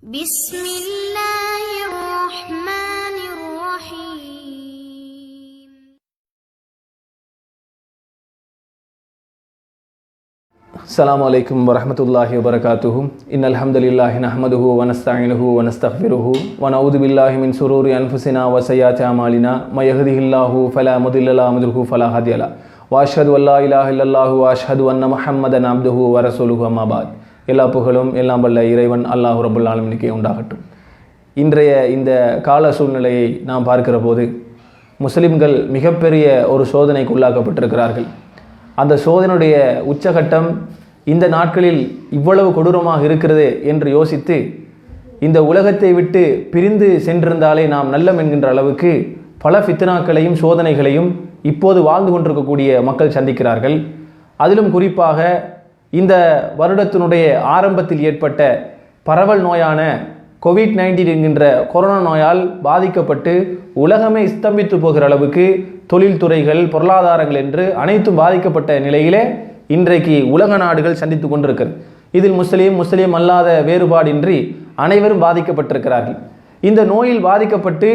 بسم الله الرحمن الرحيم السلام عليكم ورحمة الله وبركاته إن الحمد لله نحمده ونستعينه ونستغفره ونعوذ بالله من شرور أنفسنا وسيئات أعمالنا ما يهده الله فلا مضل له ومن يضلل فلا هادي له وأشهد أن لا إله إلا الله وأشهد أن محمدا عبده ورسوله أما بعد எல்லா புகழும் எல்லாம் வல்ல இறைவன் அல்லாஹ் ரப்பல் ஆலமீனுக்கே உண்டாகட்டும். இன்றைய இந்த கால சூழ்நிலையை நாம் பார்க்கிற போது முஸ்லிம்கள் மிகப்பெரிய ஒரு சோதனைக்கு உள்ளாக்கப்பட்டிருக்கிறார்கள். அந்த சோதனையுடைய உச்சகட்டம் இந்த நாட்களில் இவ்வளவு கொடூரமாக இருக்கிறது என்று யோசித்து இந்த உலகத்தை விட்டு பிரிந்து சென்றிருந்தாலே நாம் நல்லம் என்கின்ற அளவுக்கு பல ஃபித்னாக்களையும் சோதனைகளையும் இப்போது வாழ்ந்து கொண்டிருக்கக்கூடிய மக்கள் சந்திக்கிறார்கள். அதிலும் குறிப்பாக இந்த வருடத்தினுடைய ஆரம்பத்தில் ஏற்பட்ட பரவல் நோயான கோவிட்-19 என்கின்ற கொரோனா நோயால் பாதிக்கப்பட்டு உலகமே ஸ்தம்பித்து போகிற அளவுக்கு தொழில்துறைகள் பொருளாதாரங்கள் என்று அனைத்தும் பாதிக்கப்பட்ட நிலையிலே இன்றைக்கு உலக நாடுகள் சந்தித்து கொண்டிருக்கிறது. இதில் முஸ்லீம் அல்லாத வேறுபாடின்றி அனைவரும் பாதிக்கப்பட்டிருக்கிறார்கள். இந்த நோயில் பாதிக்கப்பட்டு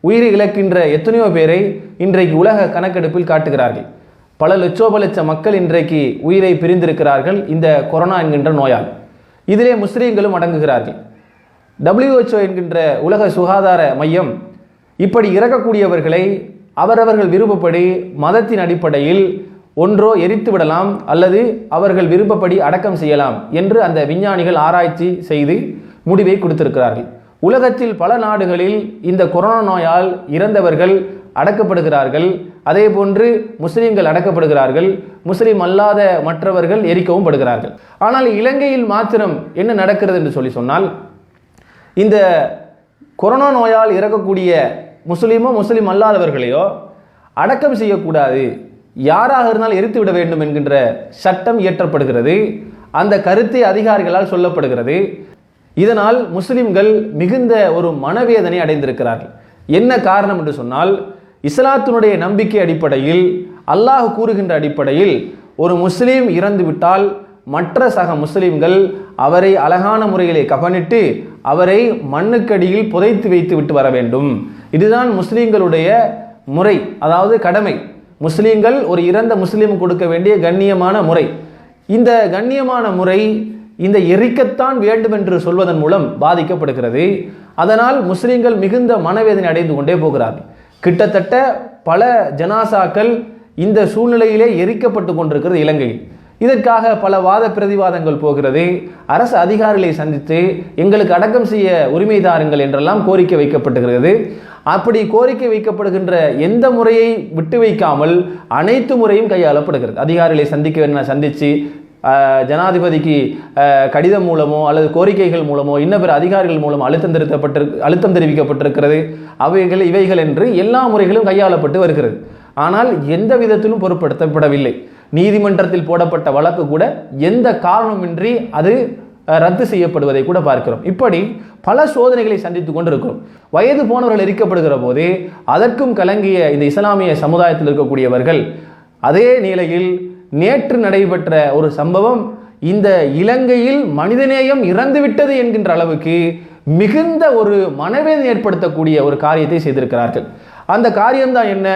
உயிரை இழக்கின்ற எத்தனையோ பேரை இன்றைக்கு உலக கணக்கெடுப்பில் காட்டுகிறார்கள். பல லட்ச மக்கள் இன்றைக்கு உயிரை பிரிந்திருக்கிறார்கள் இந்த கொரோனா என்கின்ற நோயால். இதிலே முஸ்லீம்களும் அடங்குகிறார்கள். WHO என்கின்ற உலக சுகாதார மையம் இப்படி இறக்கக்கூடியவர்களை அவரவர்கள் விருப்பப்படி மதத்தின் அடிப்படையில் ஒன்றோ எரித்து விடலாம் அல்லது அவர்கள் விருப்பப்படி அடக்கம் செய்யலாம் என்று அந்த விஞ்ஞானிகள் ஆராய்ச்சி செய்து முடிவை கொடுத்திருக்கிறார்கள். உலகத்தில் பல நாடுகளில் இந்த கொரோனா நோயால் இறந்தவர்கள் அடக்கப்படுகிறார்கள். அதே போன்று முஸ்லீம்கள் அடக்கப்படுகிறார்கள். முஸ்லீம் அல்லாத மற்றவர்கள் எரிக்கவும் படுகிறார்கள். ஆனால் இலங்கையில் மாத்திரம் என்ன நடக்கிறது என்று சொன்னால் இந்த கொரோனா நோயால் இறக்கக்கூடிய முஸ்லீம் அல்லாதவர்களையோ அடக்கம் செய்யக்கூடாது, யாராக இருந்தாலும் எரித்து விட வேண்டும் என்கின்ற சட்டம் இயற்றப்படுகிறது. அந்த கருத்தை அதிகாரிகளால் சொல்லப்படுகிறது. இதனால் முஸ்லிம்கள் மிகுந்த ஒரு மனவேதனை அடைந்திருக்கிறார்கள். என்ன காரணம் என்று சொன்னால் இஸ்லாத்தினுடைய நம்பிக்கை அடிப்படையில் அல்லாஹ் கூறுகின்ற அடிப்படையில் ஒரு முஸ்லீம் இறந்துவிட்டால் மற்ற சக முஸ்லிம்கள் அவரை அழகான முறையிலே கஃனிட்டு அவரை மண்ணுக்கடியில் புதைத்து வைத்து விட்டு வர வேண்டும். இதுதான் முஸ்லீம்களுடைய முறை, அதாவது கடமை. முஸ்லீம்கள் ஒரு இறந்த முஸ்லீம் கொடுக்க வேண்டிய கண்ணியமான முறை. இந்த கண்ணியமான முறை இந்த எரிக்கத்தான் வேண்டும் என்று சொல்வதன் மூலம் பாதிக்கப்படுகிறது. அதனால் முஸ்லீம்கள் மிகுந்த மனவேதனை அடைந்து கொண்டே போகிறார்கள். கிட்டத்தட்ட பல ஜனாசாக்கள் இந்த சூழ்நிலையிலே எரிக்கப்பட்டு கொண்டிருக்கிறது இலங்கையில். இதற்காக பல வாத பிரதிவாதங்கள் போகிறது. அரசு அதிகாரிகளை சந்தித்து எங்களுக்கு அடக்கம் செய்ய உரிமை தாருங்கள் என்றெல்லாம் கோரிக்கை வைக்கப்பட்டுகிறது. அப்படி கோரிக்கை வைக்கப்படுகின்ற எந்த முறையை விட்டு வைக்காமல் அனைத்து முறையும் கையாளப்படுகிறது. அதிகாரிகளை சந்திக்க வேண்டிய சந்தித்து ஜனாதிபதிக்கு கடிதம் மூலமோ அல்லது கோரிக்கைகள் மூலமோ இன்ன பிற அதிகாரிகள் மூலம் அழுத்தம் தெரிவிக்கப்பட்டிருக்கிறது. இவைகள் என்று எல்லா முறைகளும் கையாளப்பட்டு வருகிறது. ஆனால் எந்த விதத்திலும் பொருட்படுத்தப்படவில்லை. நீதிமன்றத்தில் போடப்பட்ட வழக்கு கூட எந்த காரணமின்றி அது ரத்து செய்யப்படுவதை கூட பார்க்கிறோம். இப்படி பல சோதனைகளை சந்தித்துக் கொண்டிருக்கிறோம். வயது போனவர்கள் எரிக்கப்படுகிற போது அதற்கும் கலங்கிய இந்த இஸ்லாமிய சமுதாயத்தில் இருக்கக்கூடியவர்கள் அதே நிலையில் நேற்று நடைபெற்ற ஒரு சம்பவம் இந்த இலங்கையில் மனிதநேயம் இறந்துவிட்டது என்கின்ற அளவுக்கு மிகுந்த ஒரு மனவேதனை ஏற்படுத்தக்கூடிய ஒரு காரியத்தை செய்திருக்கிறார்கள். அந்த காரியம்தான் என்ன?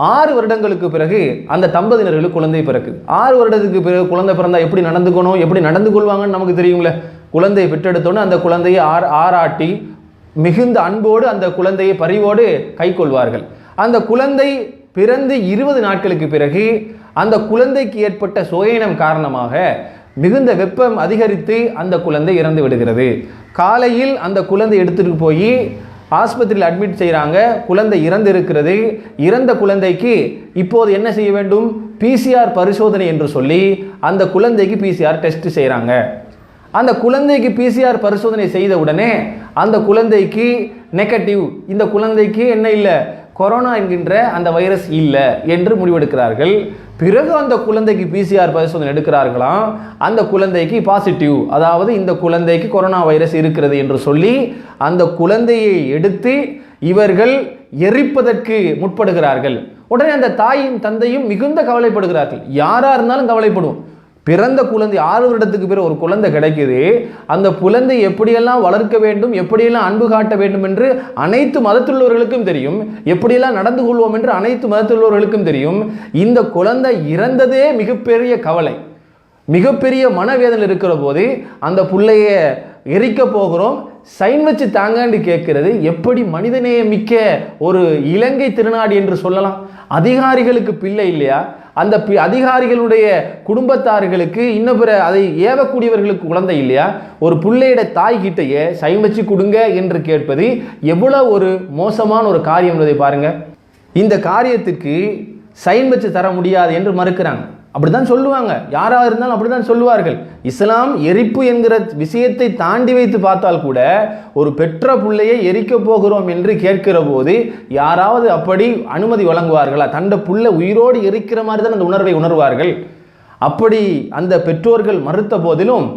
6 வருடங்களுக்கு பிறகு அந்த தம்பதியினர்களுக்கு குழந்தை பிறக்குது. 6 வருடத்துக்கு பிறகு குழந்தை பிறந்தா எப்படி நடந்துக்கணும், எப்படி நடந்து கொள்வாங்கன்னு நமக்கு தெரியுங்களே. குழந்தையை பெற்றெடுத்தோன்னு அந்த குழந்தையை ஆராட்டி மிகுந்த அன்போடு அந்த குழந்தையை பரிவோடு கை கொள்வார்கள். அந்த குழந்தை பிறந்து 20 நாட்களுக்கு பிறகு அந்த குழந்தைக்கு ஏற்பட்ட சுயனம் காரணமாக மிகுந்த வெப்பம் அதிகரித்து அந்த குழந்தை இறந்து விடுகிறது. காலையில் அந்த குழந்தை எடுத்துட்டு போய் ஆஸ்பத்திரியில் அட்மிட் செய்கிறாங்க. குழந்தை இறந்து இருக்கிறது. இறந்த குழந்தைக்கு இப்போது என்ன செய்ய வேண்டும்? PCR பரிசோதனை என்று சொல்லி அந்த குழந்தைக்கு PCR டெஸ்ட் செய்கிறாங்க. அந்த குழந்தைக்கு PCR பரிசோதனை செய்த உடனே அந்த குழந்தைக்கு நெகட்டிவ், இந்த குழந்தைக்கு என்ன இல்லை, கொரோனா என்கின்ற அந்த வைரஸ் இல்லை என்று முடிவெடுக்கிறார்கள். பிறகு அந்த குழந்தைக்கு PCR பரிசோதனை எடுக்கிறார்களாம். அந்த குழந்தைக்கு பாசிட்டிவ், அதாவது இந்த குழந்தைக்கு கொரோனா வைரஸ் இருக்கிறது என்று சொல்லி அந்த குழந்தையை எடுத்து இவர்கள் எரிப்பதற்கு முற்படுகிறார்கள். உடனே அந்த தாயும் தந்தையும் மிகுந்த கவலைப்படுகிறார்கள். யாரா இருந்தாலும் கவலைப்படுவோம். பிறந்த குழந்தை 6 வருடத்துக்கு பிறகு ஒரு குழந்தை கிடைக்குது. அந்த குழந்தை எப்படியெல்லாம் வளர்க்க வேண்டும், எப்படியெல்லாம் அன்பு காட்ட வேண்டும் என்று அனைத்து மதத்திலுள்ளவர்களுக்கும் தெரியும். எப்படியெல்லாம் நடந்து கொள்வோம் என்று அனைத்து மதத்திலுள்ளவர்களுக்கும் தெரியும். இந்த குழந்தை இறந்ததே மிகப்பெரிய கவலை, மிகப்பெரிய மனவேதனை இருக்கிற போது அந்த புள்ளைய எரிக்க போகிறோம், சைன் வச்சு தாங்கன்னு கேட்கிறது எப்படி மனிதநேயம் மிக்க ஒரு இலங்கை திருநாடு என்று சொல்லலாம்? அதிகாரிகளுக்கு பிள்ளை இல்லையா? அந்த அதிகாரிகளுடைய குடும்பத்தார்களுக்கு இன்னும் பிற அதை ஏவக்கூடியவர்களுக்கு குழந்தை இல்லையா? ஒரு பிள்ளையிட தாய் கிட்டையே சைன் வச்சு கொடுங்க என்று கேட்பது எவ்வளவு ஒரு மோசமான ஒரு காரியம் என்பதை பாருங்க. இந்த காரியத்துக்கு சைன் வச்சு தர முடியாது என்று மறுக்கிறாங்க. அப்படிதான் சொல்லுவாங்க, யாராக இருந்தாலும் அப்படிதான் சொல்லுவார்கள். இஸ்லாம் எரிப்பு என்கிற விஷயத்தை தாண்டி வைத்து பார்த்தால் கூட ஒரு பெற்ற பிள்ளையை எரிக்க போகிறோம் என்று கேட்கிற போது யாராவது அப்படி அனுமதி வழங்குவார்களா? தண்ட புள்ள உயிரோடு எரிக்கிற மாதிரி தான் அந்த உணர்வை உணர்வார்கள். அப்படி அந்த பெற்றோர்கள் மறுத்த போதிலும்,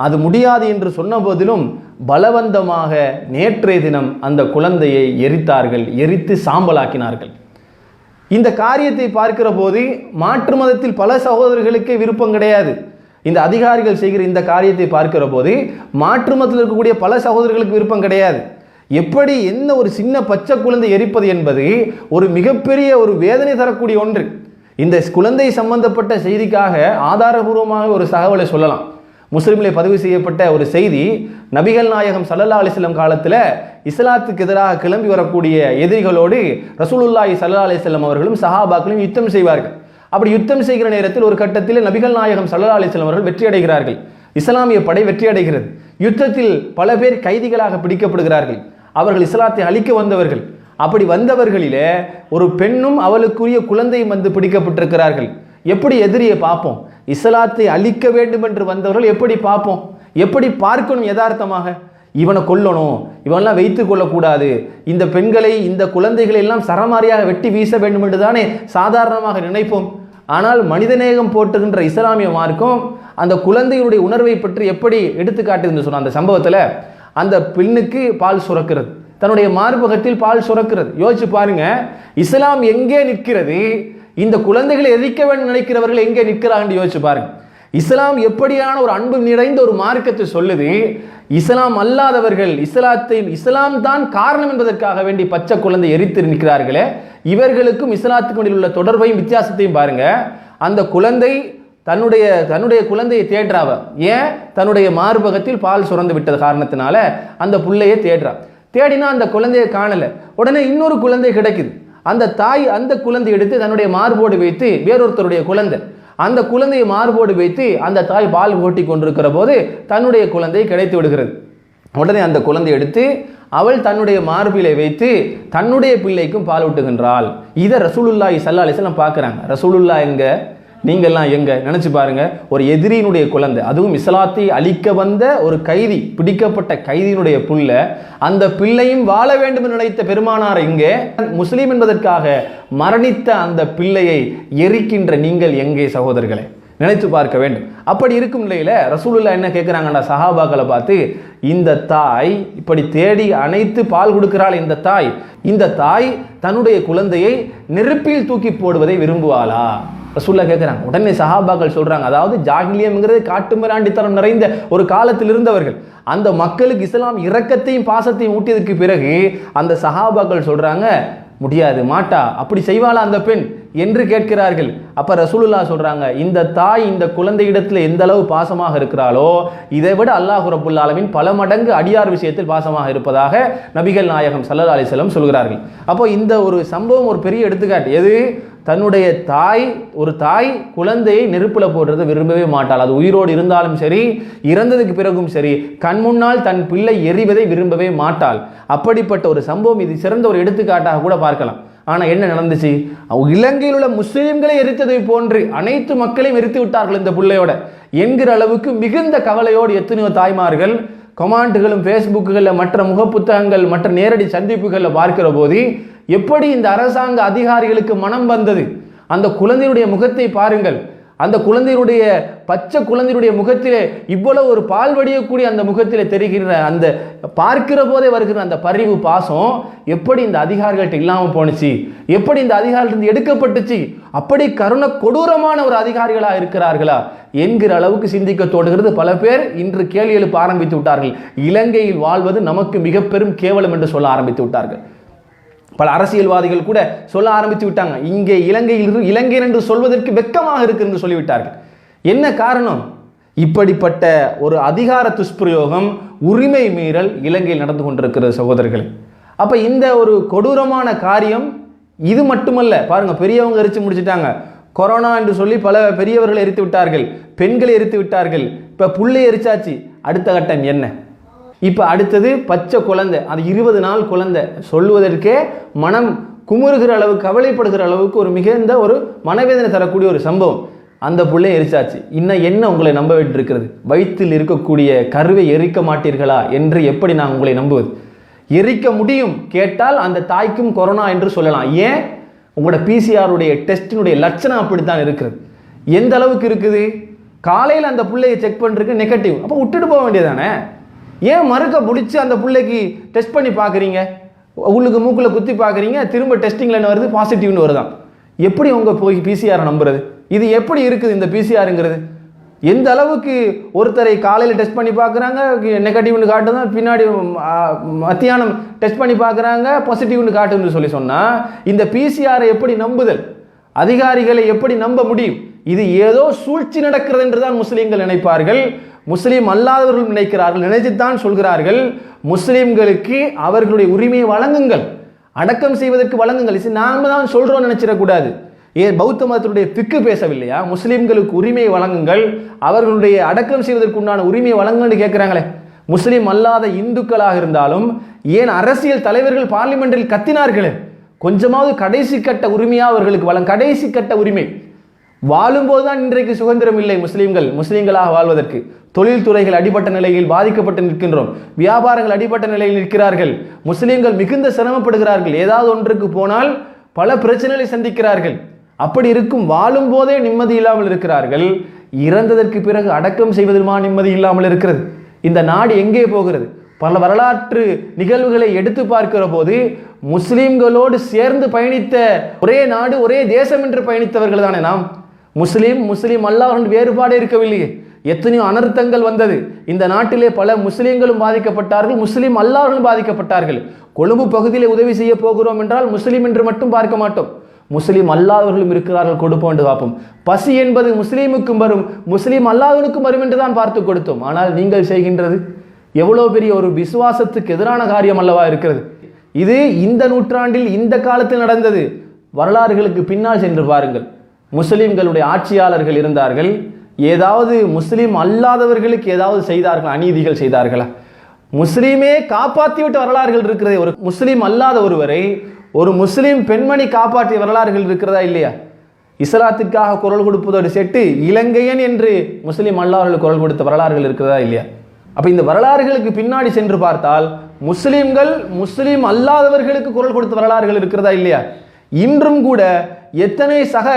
அது முடியாது என்று சொன்ன போதிலும் பலவந்தமாக நேற்றைய தினம் அந்த குழந்தையை எரித்தார்கள், எரித்து சாம்பலாக்கினார்கள். இந்த காரியத்தை பார்க்கிற போது மாற்று மதத்தில் பல சகோதரர்களுக்கே விருப்பம் கிடையாது. இந்த அதிகாரிகள் செய்கிற இந்த காரியத்தை பார்க்கிற போது மாற்று மதத்தில் இருக்கக்கூடிய பல சகோதரர்களுக்கு விருப்பம் கிடையாது. எப்படி என்ன ஒரு சின்ன பச்சை குழந்தை எரிப்பது என்பது ஒரு மிகப்பெரிய ஒரு வேதனை தரக்கூடிய ஒன்று. இந்த குழந்தை சம்பந்தப்பட்ட செய்திக்காக ஆதாரபூர்வமாக ஒரு தகவலை சொல்லலாம். முஸ்லிமிலே பதிவு செய்யப்பட்ட ஒரு செய்தி, நபிகள் நாயகம் ஸல்லல்லாஹு அலைஹி வஸல்லம் காலத்தில் இஸ்லாத்துக்கு எதிராக கிளம்பி வரக்கூடிய எதிரிகளோடு ரசூலுல்லாஹி ஸல்லல்லாஹு அலைஹி வஸல்லம் அவர்களும் சஹாபாக்களும் யுத்தம் செய்வார்கள். அப்படி யுத்தம் செய்கிற நேரத்தில் ஒரு கட்டத்தில் நபிகள் நாயகம் ஸல்லல்லாஹு அலைஹி வஸல்லம் அவர்கள் வெற்றி அடைகிறார்கள். இஸ்லாமிய படை வெற்றி அடைகிறது. யுத்தத்தில் பல பேர் கைதிகளாக பிடிக்கப்படுகிறார்கள். அவர்கள் இஸ்லாத்தை அழிக்க வந்தவர்கள். அப்படி வந்தவர்களிலே ஒரு பெண்ணும் அவளுக்குரிய குழந்தையும் வந்து பிடிக்கப்பட்டிருக்கிறார்கள். எப்படி எதிரியை பார்ப்போம்? இஸ்லாத்தை அழிக்க வேண்டும் என்று வந்தவர்கள் எப்படி பார்ப்போம்? எப்படி பார்க்கணும்? யதார்த்தமாக இவனை கொல்லணும், இவனெல்லாம் வைத்து கொள்ளக்கூடாது, இந்த பெண்களை இந்த குழந்தைகளை எல்லாம் சரமாரியாக வெட்டி வீச வேண்டும் என்று தானே சாதாரணமாக நினைப்போம். ஆனால் மனிதநேயம் போட்டுகின்ற இஸ்லாமிய மார்க்கம் அந்த குழந்தைகளுடைய உணர்வை பற்றி எப்படி எடுத்துக்காட்டுன்னு சொன்ன அந்த சம்பவத்தில் அந்த பெண்ணுக்கு பால் சுரக்கிறது, தன்னுடைய மார்பகத்தில் பால் சுரக்கிறது. யோசிச்சு பாருங்க, இஸ்லாம் எங்கே நிற்கிறது? இந்த குழந்தைகளை எதிர்க்க வேண்டும் நினைக்கிறவர்கள் எங்கே நிற்கிறாங்க யோசிச்சு பாருங்க. இஸ்லாம் எப்படியான ஒரு அன்பு நிறைந்த ஒரு மார்க்கத்தை சொல்லுது. இஸ்லாம் அல்லாதவர்கள் இஸ்லாம் தான் காரணம் என்பதற்காக வேண்டி பச்சை குழந்தை எரித்து நிற்கிறார்களே, இவர்களுக்கும் இஸ்லாத்துக்கு உள்ள தொடர்பையும் வித்தியாசத்தையும் பாருங்க. அந்த குழந்தை தன்னுடைய குழந்தையை தேடுறாவ, ஏன்? தன்னுடைய மார்பகத்தில் பால் சுரந்து விட்டது காரணத்தினால அந்த புள்ளையை தேடினா அந்த குழந்தையை காணல. உடனே இன்னொரு குழந்தை கிடைக்குது. அந்த தாய் அந்த குழந்தை எடுத்து தன்னுடைய மார்போடு வைத்து, வேறொருத்தருடைய குழந்தை, அந்த குழந்தையை மார்போடு வைத்து அந்த தாய் பால் ஓட்டி கொண்டிருக்கிற போது தன்னுடைய குழந்தை கிடைத்து விடுகிறது. உடனே அந்த குழந்தை எடுத்து அவள் தன்னுடைய மார்பிலை வைத்து தன்னுடைய பிள்ளைக்கும் பால் ஊட்டுகின்றாள். இதை ரசூலுல்லாஹி ஸல்லல்லாஹு அலைஹி வஸல்லம் பார்க்குறாங்க. ரசூலுல்லாஹ் எங்க, நீங்கள்லாம் எங்க? நினைச்சு பாருங்க, ஒரு எதிரியினுடைய குழந்தை, அதுவும் இஸ்லாத்தை அழிக்க வந்த ஒரு கைதி, பிடிக்கப்பட்ட கைதியினுடைய புள்ள, அந்த பிள்ளையும் வாழ வேண்டும் என்று நினைத்த பெருமானார் இங்கே முஸ்லீம் என்பதற்காக மரணித்த அந்த பிள்ளையை எரிக்கின்ற நீங்கள் எங்கே சகோதரர்களே? நினைத்து பார்க்க வேண்டும். அப்படி இருக்கும் நிலையில ரசூலுல்லாஹ் என்ன கேட்கிறாங்கடா சஹாபாக்களை பார்த்து, இந்த தாய் இப்படி தேடி அணைத்து பால் கொடுக்கிறாள், இந்த தாய் தன்னுடைய குழந்தையை நெருப்பில் தூக்கி போடுவதை விரும்புவாளா? ரசூலுல்லாஹ் கேட்கிறாங்க. உடனே சஹாபாக்கள் சொல்றாங்க, அதாவது ஜாகிலியம்ங்கிறது காட்டுமிராண்டித்தனம் நிறைந்த ஒரு காலத்தில் இருந்தவர்கள். அந்த மக்களுக்கு இஸ்லாம் இரக்கத்தையும் பாசத்தையும் ஊட்டியதற்கு பிறகு அந்த சஹாபாக்கள் சொல்றாங்க, முடியாது, மாட்டா, அப்படி செய்வாளா அந்த பெண் என்று கேட்கிறார்கள். அப்ப ரசூலுல்லாஹ் சொல்றாங்க, இந்த தாய் இந்த குழந்தையிடத்தில் எந்த அளவு பாசமாக இருக்கிறாளோ இதை விட அல்லாஹ் ரப்புல் ஆலமீன் பல மடங்கு அடியார் விஷயத்தில் பாசமாக இருப்பதாக நபிகள் நாயகம் ஸல்லல்லாஹு அலைஹி வஸல்லம் சொல்கிறார்கள். அப்போ இந்த ஒரு சம்பவம் ஒரு பெரிய எடுத்துக்காட்டு. எது? தன்னுடைய ஒரு தாய் குழந்தையை நெருப்பில் போடுறதை விரும்பவே மாட்டாள். அது உயிரோடு இருந்தாலும் சரி, இறந்ததுக்கு பிறகும் சரி, கண் முன்னால் தன் பிள்ளை எரிவதை விரும்பவே மாட்டாள். அப்படிப்பட்ட ஒரு சம்பவம் இது சிறந்த ஒரு எடுத்துக்காட்டாக கூட பார்க்கலாம். ஆனால் என்ன நடந்துச்சு? இலங்கையில் உள்ள முஸ்லீம்களை எரித்ததை போன்று அனைத்து மக்களையும் எரித்து விட்டார்கள் இந்த பிள்ளையோட என்கிற அளவுக்கு மிகுந்த கவலையோடு எத்தனையோ தாய்மார்கள் கமெண்ட்டுகளும் ஃபேஸ்புக்குகளில் மற்ற முகப்புத்தகங்கள் மற்ற நேரடி சந்திப்புகளில் பார்க்கிற போது எப்படி இந்த அரசாங்க அதிகாரிகளுக்கு மனம் வந்தது? அந்த குழந்தையுடைய முகத்தை பாருங்கள். அந்த குழந்தையினுடைய பச்சை குழந்தையுடைய முகத்திலே இவ்வளவு ஒரு பால் வடியக்கூடிய அந்த முகத்திலே தெரிகிற அந்த பார்க்கிற போதே வருகிற அந்த பரிவு பாசம் எப்படி இந்த அதிகாரிகள்கிட்ட இல்லாமல் போனுச்சு, எப்படி இந்த அதிகாரிலிருந்து எடுக்கப்பட்டுச்சு, அப்படி கொடூரமான ஒரு அதிகாரிகளா இருக்கிறார்களா என்கிற அளவுக்கு சிந்திக்க தோடுகிறது. பல பேர் இன்று கேள்வி எழுப்ப ஆரம்பித்து விட்டார்கள். இலங்கையில் வாழ்வது நமக்கு மிக பெரும் கேவலம் என்று சொல்ல ஆரம்பித்து விட்டார்கள். பல அரசியல்வாதிகள் கூட சொல்ல ஆரம்பித்து விட்டாங்க, இங்கே இலங்கையன் என்று சொல்வதற்கு வெட்கமாக இருக்கு என்று சொல்லிவிட்டார்கள். என்ன காரணம்? இப்படிப்பட்ட ஒரு அதிகார துஷ்பிரயோகம், உரிமை மீறல் இலங்கையில் நடந்து கொண்டிருக்கிறது சகோதரர்கள். அப்ப இந்த ஒரு கொடூரமான காரியம் இது மட்டுமல்ல. பாருங்க, பெரியவங்க எரிச்சு முடிச்சிட்டாங்க. கொரோனா என்று சொல்லி பல பெரியவர்களை எரித்து விட்டார்கள், பெண்களை எரித்து விட்டார்கள். இப்ப புள்ளை எரிச்சாச்சு. அடுத்த கட்டம் என்ன? இப்போ அடுத்தது பச்சை குழந்தை, அது 20 நாள் குழந்தை, சொல்லுவதற்கே மனம் குமுறுகிற அளவுக்கு, கவலைப்படுகிற அளவுக்கு ஒரு மிகுந்த ஒரு மனவேதனை தரக்கூடிய ஒரு சம்பவம். அந்த புள்ளையை எரிச்சாச்சு. இன்னும் என்ன உங்களை நம்ப வேண்டியிருக்கிறது? வயிற்றில் இருக்கக்கூடிய கருவை எரிக்க மாட்டீர்களா என்று எப்படி நான் உங்களை நம்புவது? எரிக்க முடியும். கேட்டால் அந்த தாய்க்கும் கொரோனா என்று சொல்லலாம். ஏன்? உங்களோட பிசிஆருடைய டெஸ்டினுடைய லட்சணம் அப்படித்தான் இருக்கிறது. எந்த அளவுக்கு இருக்குது? காலையில் அந்த பிள்ளையை செக் பண்ணுறதுக்கு நெகட்டிவ், அப்போ விட்டுட்டு போக வேண்டியதானே? ஏன் மறுக்க பிடிச்சி அந்த பிள்ளைக்கு டெஸ்ட் பண்ணி பார்க்குறீங்க? உங்களுக்கு மூக்கில் குத்தி பார்க்குறீங்க, திரும்ப டெஸ்டிங்கில் என்ன வருது? பாசிட்டிவ்னு வருதான். எப்படி உங்க போய் பிசிஆரை நம்புறது? இது எப்படி இருக்குது இந்த பிசிஆருங்கிறது? எந்த அளவுக்கு ஒருத்தரை காலையில் டெஸ்ட் பண்ணி பார்க்குறாங்க, நெகட்டிவ்னு காட்டுதான், பின்னாடி மத்தியானம் டெஸ்ட் பண்ணி பார்க்குறாங்க, பாசிட்டிவ்னு காட்டுன்னு சொல்லி சொன்னால் இந்த பிசிஆரை எப்படி நம்புதல்? அதிகாரிகளை எப்படி நம்ப முடியும்? இது ஏதோ சூழ்ச்சி நடக்கிறது என்றுதான் முஸ்லீம்கள் நினைப்பார்கள். முஸ்லீம் அல்லாதவர்கள் நினைக்கிறார்கள், நினைச்சுத்தான் சொல்கிறார்கள், முஸ்லீம்களுக்கு அவர்களுடைய உரிமையை வழங்குங்கள், அடக்கம் செய்வதற்கு வழங்குங்கள். நாம தான் சொல்றோம் நினைச்சிடக்கூடாது. ஏன் பௌத்த மதத்தினுடைய பிக்கு பேசவில்லையா? முஸ்லீம்களுக்கு உரிமையை வழங்குங்கள், அவர்களுடைய அடக்கம் செய்வதற்கு உண்டான உரிமையை வழங்குங்கன்னு கேட்கிறாங்களே. முஸ்லீம் அல்லாத இந்துக்களாக இருந்தாலும் ஏன் அரசியல் தலைவர்கள் பார்லிமெண்டில் கத்தினார்களே, கொஞ்சமாவது கடைசி கட்ட உரிமையா அவர்களுக்கு வழங்க. கடைசி கட்ட உரிமை வாழும்போது தான் இன்றைக்கு சுதந்திரம் இல்லை முஸ்லீம்களாக வாழ்வதற்கு. தொழில்துறைகள் அடிபட்ட நிலையில் பாதிக்கப்பட்டு நிற்கின்றோம், வியாபாரங்கள் அடிபட்ட நிலையில் நிற்கிறார்கள், முஸ்லீம்கள் மிகுந்த சிரமப்படுகிறார்கள், ஏதாவது ஒன்றுக்கு போனால் பல பிரச்சனைகளை சந்திக்கிறார்கள். அப்படி இருக்கும் வாழும் போதே நிம்மதி இல்லாமல் இருக்கிறார்கள். இறந்ததற்கு பிறகு அடக்கம் செய்வதிலுமா நிம்மதி இல்லாமல் இருக்கிறது? இந்த நாடு எங்கே போகிறது? பல வரலாற்று நிகழ்வுகளை எடுத்து பார்க்கிற போது முஸ்லீம்களோடு சேர்ந்து பயணித்த ஒரே நாடு, ஒரே தேசம் என்று பயணித்தவர்கள் தானே நாம். முஸ்லீம் அல்லாஹ் வேறுபாடு இருக்கவில்லையே. எத்தனையோ அனர்த்தங்கள் வந்தது இந்த நாட்டிலே. பல முஸ்லீம்களும் பாதிக்கப்பட்டார்கள், முஸ்லீம் அல்லாஹர்களும் பாதிக்கப்பட்டார்கள். கொழும்பு பகுதியிலே உதவி செய்ய போகிறோம் என்றால் முஸ்லீம் என்று மட்டும் பார்க்க மாட்டோம், முஸ்லீம் அல்லாதவர்களும் இருக்கிறார்கள், கொடுப்போம் என்று பார்ப்போம். பசி என்பது முஸ்லீமுக்கும் வரும், முஸ்லீம் அல்லாதவனுக்கும் வரும் என்று தான் பார்த்து கொடுத்தோம். ஆனால் நீங்கள் செய்கின்றது எவ்வளவு பெரிய ஒரு விசுவாசத்துக்கு எதிரான காரியம் அல்லவா இருக்கிறது. இது இந்த நூற்றாண்டில் இந்த காலத்தில் நடந்தது. வரலாறுகளுக்கு பின்னால் சென்று பாருங்கள். முஸ்லிம்களுடைய ஆட்சியாளர்கள் இருந்தார்கள், ஏதாவது முஸ்லீம் அல்லாதவர்களுக்கு ஏதாவது செய்தார்கள், அநீதிகள் செய்தார்களா? முஸ்லீமே காப்பாற்றிவிட்ட வரலாறுகள் இருக்கிறது. ஒரு முஸ்லீம் அல்லாத ஒருவரை ஒரு முஸ்லீம் பெண்மணி காப்பாற்றிய வரலாறுகள் இருக்கிறதா இல்லையா? இஸ்லாத்திற்காக குரல் கொடுப்பதோடு செட்டு இலங்கையன் என்று முஸ்லீம் அல்லாதவர்களுக்கு குரல் கொடுத்த வரலாறுகள் இருக்கிறதா இல்லையா? அப்ப இந்த வரலாறுகளுக்கு பின்னாடி சென்று பார்த்தால் முஸ்லிம்கள் முஸ்லீம் அல்லாதவர்களுக்கு குரல் கொடுத்த வரலாறுகள் இருக்கிறதா இல்லையா? இன்றும் கூட எத்தனை சக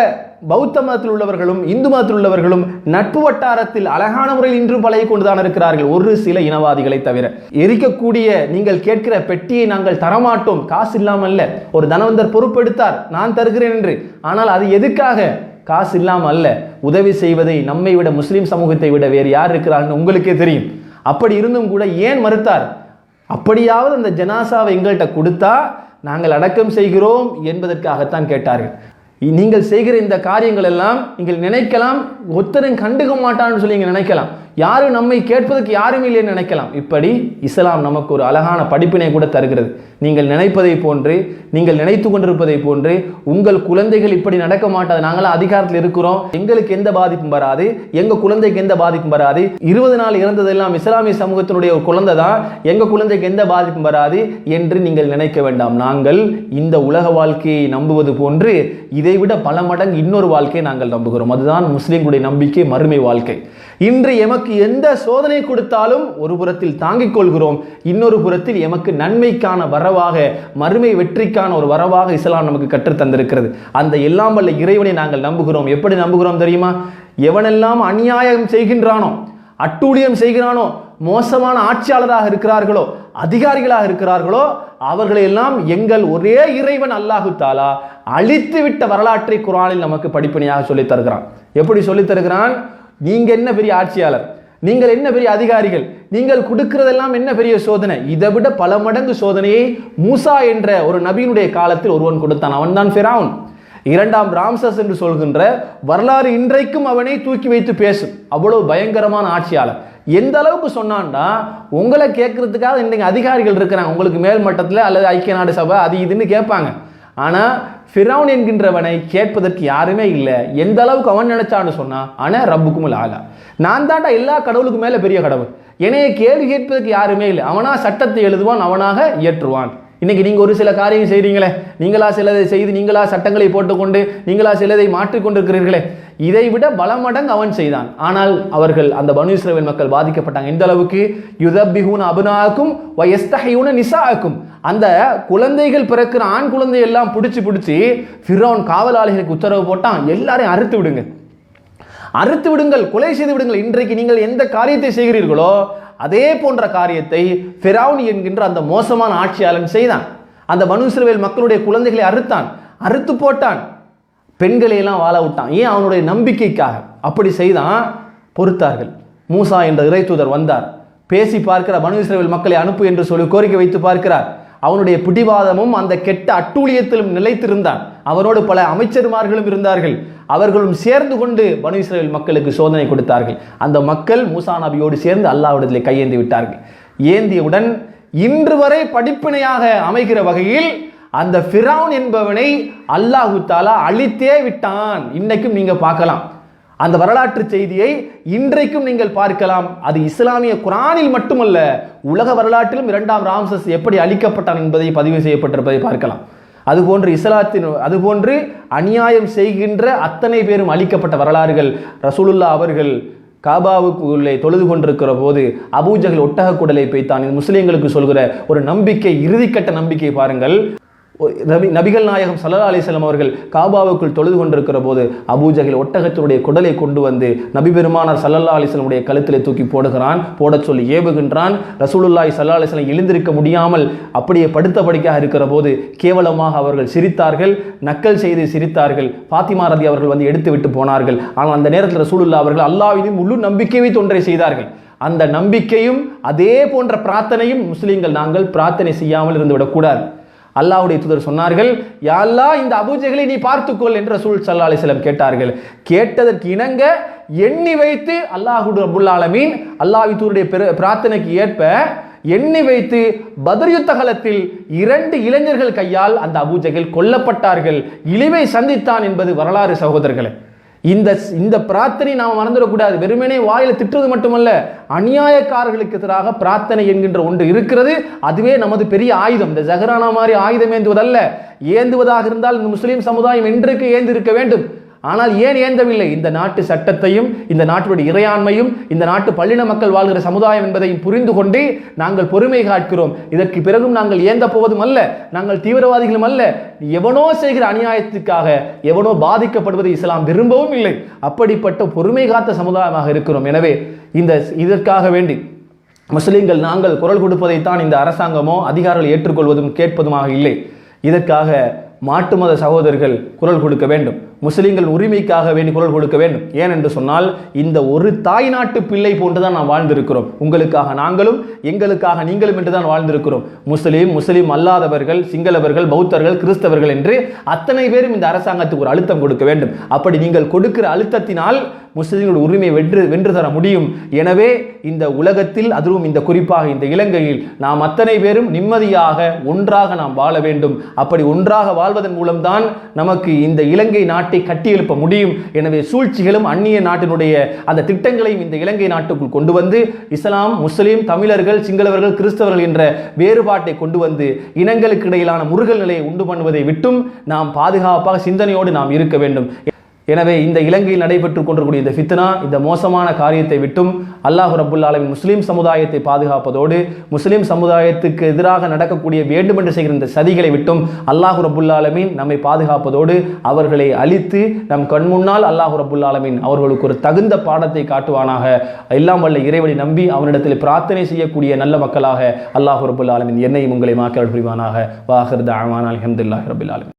பௌத்த மதத்தில் உள்ளவர்களும் இந்து மதத்தில் உள்ளவர்களும் நட்பு வட்டாரத்தில் அழகான முறையில் இன்றும் பழகி கொண்டுதான் இருக்கிறார்கள், ஒரு சில இனவாதிகளை தவிர. எரிக்கக்கூடிய நீங்கள் கேட்கிற பெட்டியை நாங்கள் தரமாட்டோம், காசு இல்லாமல். ஒரு தனவந்தர் பொறுப்பெடுத்தார், நான் தருகிறேன் என்று. ஆனால் அது எதுக்காக? காசு இல்லாமல் அல்ல, உதவி செய்வதை நம்மை விட முஸ்லீம் சமூகத்தை விட வேறு யார் இருக்கிறார்கள் உங்களுக்கே தெரியும். அப்படி இருந்தும் கூட ஏன் மறுத்தார்? அப்படியாவது அந்த ஜனாசாவை எங்கள்கிட்ட கொடுத்தா நாங்கள் அடக்கம் செய்கிறோம் என்பதற்காகத்தான் கேட்டார்கள். நீங்கள் செய்கிற இந்த காரியங்கள் எல்லாம் நீங்கள் நினைக்கலாம் ஒருத்தரும் கண்டுக்க மாட்டான்னு சொல்லி நீங்கள் நினைக்கலாம், யாரும் நம்மை கேட்பதற்கு யாரும் இல்லைன்னு நினைக்கலாம். இப்படி இஸ்லாம் நமக்கு ஒரு அழகான படிப்பினை கூட தருகிறது. நீங்கள் நினைப்பதை போன்று, நீங்கள் நினைத்து கொண்டிருப்பதை போன்று உங்கள் குழந்தைகள் இப்படி நடக்க மாட்டாது. நாங்களாம் அதிகாரத்தில் இருக்கிறோம், எங்களுக்கு எந்த பாதிப்பும் வராது, எங்க குழந்தைக்கு எந்த பாதிப்பும் வராது, 20 நாள் இறந்ததெல்லாம் இஸ்லாமிய சமூகத்தினுடைய ஒரு குழந்தை தான், எங்க குழந்தைக்கு எந்த பாதிப்பும் வராது என்று நீங்கள் நினைக்க வேண்டாம். நாங்கள் இந்த உலக வாழ்க்கையை நம்புவது போன்று இதைவிட பல மடங்கு இன்னொரு வாழ்க்கையை நாங்கள் நம்புகிறோம். அதுதான் முஸ்லிம்களுடைய நம்பிக்கை, மறுமை வாழ்க்கை. இன்று எமக்கு எந்த சோதனை கொடுத்தாலும் ஒரு புறத்தில் தாங்கிக் கொள்கிறோம், இன்னொரு புறத்தில் எமக்கு நன்மைக்கான வரவாக, மறுமை வெற்றிக்கான ஒரு வரவாக இஸ்லாம் நமக்கு கற்றுத் தந்திருக்கிறது. அந்த எல்லாம் வல்ல இறைவனை நாங்கள் நம்புகிறோம். எப்படி நம்புகிறோம் தெரியுமா? எவனெல்லாம் அநியாயம் செய்கின்றானோ, அட்டூழியம் செய்கிறானோ, மோசமான ஆட்சியாளராக இருக்கிறார்களோ, அதிகாரிகளாக இருக்கிறார்களோ, அவர்களை எல்லாம் எங்கள் ஒரே இறைவன் அல்லாஹு தாலா அழித்து விட்ட வரலாற்றை குர்ஆனில் நமக்கு படிப்பனையாக சொல்லித் தருகிறான். எப்படி சொல்லித் தருகிறான்? நீங்க என்ன பெரிய ஆட்சியாளர், நீங்கள் என்ன பெரிய அதிகாரிகள், நீங்கள் கொடுக்கிறதெல்லாம் என்ன பெரிய சோதனை. இதை விட பல மடங்கு சோதனையை மூசா என்ற ஒரு நபியினுடைய காலத்தில் ஒருவன் கொடுத்தான். அவன்தான் ஃபிரௌன். இரண்டாம் ராம்சஸ் என்று சொல்கின்ற வரலாறு இன்றைக்கும் அவனை தூக்கி வைத்து பேசும். அவ்வளவு பயங்கரமான ஆட்சியாளர். எந்த அளவுக்கு சொன்னான்டா, உங்களை கேட்கறதுக்காக இன்றைக்கு அதிகாரிகள் இருக்கிறாங்க உங்களுக்கு மேல் மட்டத்தில், அல்லது ஐக்கிய நாடு சபை அது இதுன்னு கேட்பாங்க. ஆனா ஃபிரௌன் என்கின்றவனை கேட்பதற்கு யாருமே இல்லை. எந்த அளவுக்கு அவன் நினைச்சான்னு சொன்னா, ஆனா ரப்புக்குமுல் ஆலா, நான் தாண்டா எல்லா கடவுளுக்கு மேல பெரிய கடவுள், என்னைய கேள்வி கேட்பதற்கு யாருமே இல்லை. அவனா சட்டத்தை எழுதுவான், அவனாக இயற்றுவான். இன்னைக்கு நீங்க ஒரு சில காரியம் செய்றீங்களே, நீங்களா சிலதை செய்து நீங்களா சட்டங்களை போட்டுக்கொண்டு நீங்களா சிலதை மாற்றிக்கொண்டிருக்கிறீர்களே, இதை விட பல மடங்கு அவன் செய்தான். ஆனால் அவர்கள் அந்த பனு இஸ்ரவேல் மக்கள் பாதிக்கப்பட்டாங்க. எந்த அளவுக்கு? யுதப்பிஹூன அபுனாக்கும் வ யஸ்தஹியூன நிசாஅக்கும், அந்த குழந்தைகள் பிறக்கிற ஆண் குழந்தை எல்லாம் பிடிச்சி ஃபிரௌன் காவலாளிகளுக்கு உத்தரவு போட்டான், எல்லாரையும் அறுத்து விடுங்க, அறுத்து விடுங்கள், கொலை செய்து விடுங்கள். இன்றைக்கு நீங்கள் எந்த காரியத்தை செய்கிறீர்களோ அதே போன்ற காரியத்தை ஃபிரௌன் என்கின்ற அந்த மோசமான ஆட்சியாளன் செய்தான். அந்த பனு இஸ்ரவேல் மக்களுடைய குழந்தைகளை அறுத்தான், அறுத்து போட்டான், பெண்களை எல்லாம் வாழ விட்டான். ஏன்? அவனுடைய நம்பிக்கைக்காக அப்படி செய்தான். பொறுத்தார்கள். மூசா என்ற இறை தூதர் வந்தார், பேசி பார்க்கிற பனு இஸ்ரவேல் மக்களை அனுப்பு என்று சொல்லி கோரிக்கை வைத்து பார்க்கிறார். அவனுடைய பிடிவாதமும் அந்த கெட்ட அட்டூழியத்திலும் நிலைத்திருந்தான். அவனோடு பல அமைச்சர்மார்களும் இருந்தார்கள். அவர்களும் சேர்ந்து கொண்டு பனு இஸ்ரவேல் மக்களுக்கு சோதனை கொடுத்தார்கள். அந்த மக்கள் மூசா நபியோடு சேர்ந்து அல்லாஹ்விடத்தில் கையேந்தி விட்டார்கள். ஏந்தியவுடன் இன்று வரை படிப்பினையாக அமைகிற வகையில் அந்த ஃபிரௌன் என்பவனை அல்லாஹு தாலா அழித்தே விட்டான். இன்னைக்கும் நீங்க பார்க்கலாம் அந்த வரலாற்று செய்தியை, இன்றைக்கும் நீங்கள் பார்க்கலாம். அது இஸ்லாமிய குர்ஆனில் மட்டுமல்ல, உலக வரலாற்றிலும் இரண்டாம் ராம்சஸ் எப்படி அழிக்கப்பட்டான் என்பதை பதிவு செய்யப்பட்டிருப்பதை பார்க்கலாம். அதுபோன்று அநியாயம் செய்கின்ற அத்தனை பேரும் அழிக்கப்பட்ட வரலாறுகள். ரசூலுல்லாஹ் அவர்கள் காபாவுக்கு உள்ளே தொழுது கொண்டிருக்கிற போது அபூஜஹல் ஒட்டக குடலை பேய்த்தான். இது முஸ்லிம்களுக்கு சொல்கிற ஒரு நம்பிக்கை, இறுதிக்கட்ட நம்பிக்கை பாருங்கள். நபிகள் நாயகம் ஸல்லல்லாஹு அலைஹி வஸல்லம் அவர்கள் காபாவுக்குள் தொழுது கொண்டிருக்கிற போது அபூஜஹல் ஒட்டகத்தினுடைய குடலை கொண்டு வந்து நபி பெருமானார் ஸல்லல்லாஹு அலைஹி வஸல்லம் உடைய கழுத்திலே தூக்கி போடச் சொல்லி ஏவுகின்றான். ரசூலுல்லாஹி ஸல்லல்லாஹு அலைஹி வஸல்லம் எழுந்திருக்க முடியாமல் அப்படியே படுத்தபடிக்காக இருக்கிற போது கேவலமாக அவர்கள் சிரித்தார்கள், நக்கல் செய்து சிரித்தார்கள். ஃபாத்திமா ரதி அவர்கள் வந்து எடுத்து விட்டு போனார்கள். ஆனால் அந்த நேரத்தில் ரசூலுல்லாஹ் அவர்கள் அல்லாஹ்வின் முழு நம்பிக்கை வைத்து ஒன்றை செய்தார்கள். அந்த நம்பிக்கையும் அதே போன்ற பிரார்த்தனையும் முஸ்லிம்கள் நாங்கள் பிரார்த்தனை செய்யாமல் இருந்துவிடக்கூடாது. அல்லாஹ்வுடைய தூதர் சொன்னார்கள், யா அல்லாஹ், இந்த அபூஜஹலை நீ பார்த்துக்கொள் என்று ரசூல் ஸல்லல்லாஹு அலைஹி வஸல்லம் கேட்டார்கள். கேட்டதற்கு இணங்க எண்ணி வைத்து அல்லாஹ் ரப்புல் ஆலமீன் அல்லாஹ்வின் தூதருடைய பிரார்த்தனைக்கு ஏற்ப எண்ணி வைத்து பத்ர் யுத்த காலத்தில் 2 இளைஞர்கள் கையால் அந்த அபூஜஹல் கொல்லப்பட்டார்கள், இழிவை சந்தித்தான் என்பது வரலாறு சகோதரர்களே. இந்த பிரார்த்தனை நாம் மறந்துடக்கூடாது. வெறுமனே வாயில திட்டுறது மட்டுமல்ல, அநியாயக்காரர்களுக்கு எதிராக பிரார்த்தனை என்கின்ற ஒன்று இருக்கிறது. அதுவே நமது பெரிய ஆயுதம். இந்த ஜஹரானா மாதிரி ஆயுதம் ஏந்துவதல்ல. ஏந்துவதாக இருந்தால் இந்த முஸ்லீம் சமுதாயம் என்றைக்கு ஏந்து இருக்க வேண்டும். ஆனால் ஏன் ஏந்தவில்லை? இந்த நாட்டு சட்டத்தையும் இந்த நாட்டுடைய இறையாண்மையும் இந்த நாட்டு பல்லின மக்கள் வாழ்கிற சமுதாயம் என்பதையும் புரிந்து கொண்டு நாங்கள் பொறுமை காக்கிறோம். இதற்கு பிறகும் நாங்கள் ஏந்த போவதும் அல்ல, நாங்கள் தீவிரவாதிகளும் அல்ல. எவனோ செய்கிற அநியாயத்துக்காக எவனோ பாதிக்கப்படுவதை இஸ்லாம் விரும்பவும் இல்லை. அப்படிப்பட்ட பொறுமை காத்த சமுதாயமாக இருக்கிறோம். எனவே இதற்காக வேண்டி முஸ்லிம்கள் நாங்கள் குரல் கொடுப்பதைத்தான் இந்த அரசாங்கமோ அதிகாரிகள் ஏற்றுக்கொள்வதும் கேட்பதுமாக இல்லை. இதற்காக மாட்டு மத சகோதரர்கள் குரல் கொடுக்க வேண்டும். முஸ்லிம்கள் உரிமைக்காக வேண்டி குரல் கொடுக்க வேண்டும். ஏனென்று சொன்னால் இந்த ஒரு தாய் நாட்டு பிள்ளை போன்றுதான் நாம் வாழ்ந்திருக்கிறோம். உங்களுக்காக நாங்களும், எங்களுக்காக நீங்களும் என்றுதான் வாழ்ந்திருக்கிறோம். முஸ்லிம் அல்லாதவர்கள், சிங்களவர்கள், பௌத்தர்கள், கிறிஸ்தவர்கள் என்று அத்தனை பேரும் இந்த அரசாங்கத்துக்கு ஒரு அழுத்தம் கொடுக்க வேண்டும். அப்படி நீங்கள் கொடுக்கிற அழுத்தத்தினால் முஸ்லிம்களுடைய உரிமையை வென்று தர முடியும். எனவே இந்த உலகத்தில், அதுவும் இந்த குறிப்பாக இந்த இலங்கையில் நாம் அத்தனை பேரும் நிம்மதியாக ஒன்றாக நாம் வாழ வேண்டும். அப்படி ஒன்றாக வாழ்வதன் மூலம்தான் நமக்கு இந்த இலங்கை நாட்டை கட்டியெழுப்ப முடியும். எனவே சூழ்ச்சிகளும் அந்நிய நாட்டினுடைய அந்த திட்டங்களையும் இந்த இலங்கை நாட்டுக்குள் கொண்டு வந்து இஸ்லாம், முஸ்லிம், தமிழர்கள், சிங்களவர்கள், கிறிஸ்தவர்கள் என்ற வேறுபாட்டை கொண்டு வந்து இனங்களுக்கு இடையிலான முருகல் நிலையை உண்டு பண்ணுவதை விட்டும் நாம் பாதுகாப்பாக சிந்தனையோடு நாம் இருக்க வேண்டும். எனவே இந்த இலங்கையில் நடைபெற்று கொண்டிருக்கூடிய இந்த ஃபித்னா, இந்த மோசமான காரியத்தை விட்டும் அல்லாஹ் ரப்புல் ஆலமீன் முஸ்லீம் சமுதாயத்தை பாதுகாப்பதோடு, முஸ்லீம் சமுதாயத்துக்கு எதிராக நடக்கக்கூடிய வேண்டுமென்று செய்கிற இந்த சதிகளை விட்டும் அல்லாஹ் ரப்புல் ஆலமீன் நம்மை பாதுகாப்பதோடு, அவர்களை அழித்து நம் கண்முன்னால் அல்லாஹ் ரப்புல் ஆலமீன் அவர்களுக்கு ஒரு தகுந்த பாடத்தை காட்டுவானாக. எல்லாம் வல்ல இறைவனை நம்பி அவனிடத்தில் பிரார்த்தனை செய்யக்கூடிய நல்ல மக்களாக அல்லாஹ் ரப்புல் ஆலமீன் என்னையும் உங்களை மாக்கல் புரிவானாக. வாஹிர் தஅவானா அல்ஹம்துலில்லாஹி ரப்பில் ஆலமீன்.